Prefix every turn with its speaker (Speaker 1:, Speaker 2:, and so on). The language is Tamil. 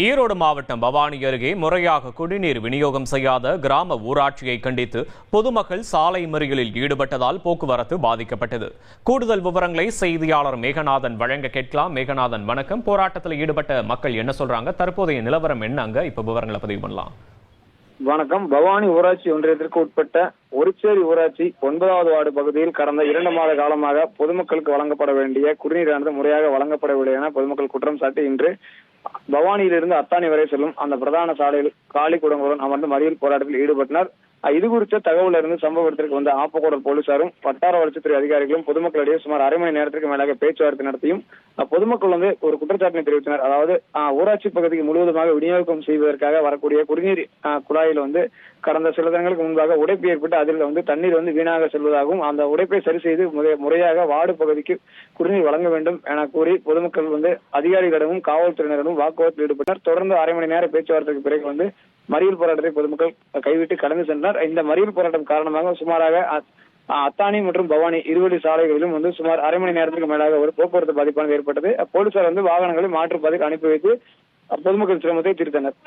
Speaker 1: ஈரோடு மாவட்டம் பவானி அருகே முறையாக குடிநீர் விநியோகம் செய்யாத கிராம ஊராட்சியை கண்டித்து பொதுமக்கள் சாலை மறியலில் ஈடுபட்டதால் போக்குவரத்து பாதிக்கப்பட்டது. கூடுதல் விவரங்களை செய்தியாளர் மேகநாதன் வழங்க கேட்கலாம். மேகநாதன், வணக்கம். போராட்டத்தில் ஈடுபட்ட மக்கள் என்ன சொல்றாங்க? தற்போதைய நிலவரம் என்னங்க? இப்ப விவரங்களை பதிவு பண்ணலாம்.
Speaker 2: வணக்கம். பவானி ஊராட்சி ஒன்றியத்திற்கு உட்பட்ட ஒருச்சேரி ஊராட்சி 9வது வார்டு பகுதியில் கடந்த 2 மாத காலமாக பொதுமக்களுக்கு வழங்கப்பட வேண்டிய குடிநீரானது முறையாக வழங்கப்படவில்லை என பொதுமக்கள் குற்றம் சாட்டி இன்று பவானியிலிருந்து அத்தானி வரை செல்லும் அந்த பிரதான சாலையில் காலி குடங்களுடன் அமர்ந்து மறியல் போராட்டத்தில் ஈடுபட்டனர். இது குறித்த தகவல் இருந்து சம்பவ இடத்திற்கு வந்த ஆப்பக்கூடல் போலீசாரும் வட்டார வளர்ச்சித்துறை அதிகாரிகளும் பொதுமக்களிடையே சுமார் அரை மணி நேரத்திற்கு மேலாக பேச்சுவார்த்தை நடத்தியும் பொதுமக்கள் ஒரு குற்றச்சாட்டினை தெரிவித்தனர். அதாவது ஊராட்சி பகுதிக்கு முழுவதுமாக விநியோகம் செய்வதற்காக வரக்கூடிய குடிநீர் குழாயில் கடந்த சில தினங்களுக்கு முன்பாக உடைப்பு ஏற்பட்டு அதில் தண்ணீர் வீணாக செல்வதாகவும் அந்த உடைப்பை சரி செய்து முறையாக வார்டு பகுதிக்கு குடிநீர் வழங்க வேண்டும் என கூறி பொதுமக்கள் அதிகாரிகளிடமும் காவல்துறையினரிடம் வாக்குவாதத்தில் ஈடுபட்டனர். தொடர்ந்து அரை மணி நேர பேச்சுவார்த்தைக்கு பிறகு மறியல் போராட்டத்தை பொதுமக்கள் கைவிட்டு கடந்து சென்றனர். இந்த மறியல் போராட்டம் காரணமாக சுமாராக அத்தானி மற்றும் பவானி இருவழி சாலைகளிலும் சுமார் அரை மணி நேரத்துக்கு மேலாக ஒரு போக்குவரத்து பாதிப்பானது ஏற்பட்டது. போலீசார் வாகனங்களை மாற்றுப்பாதைக்கு அனுப்பி வைத்து பொதுமக்கள் சிரமத்தை தீர்த்தனர்.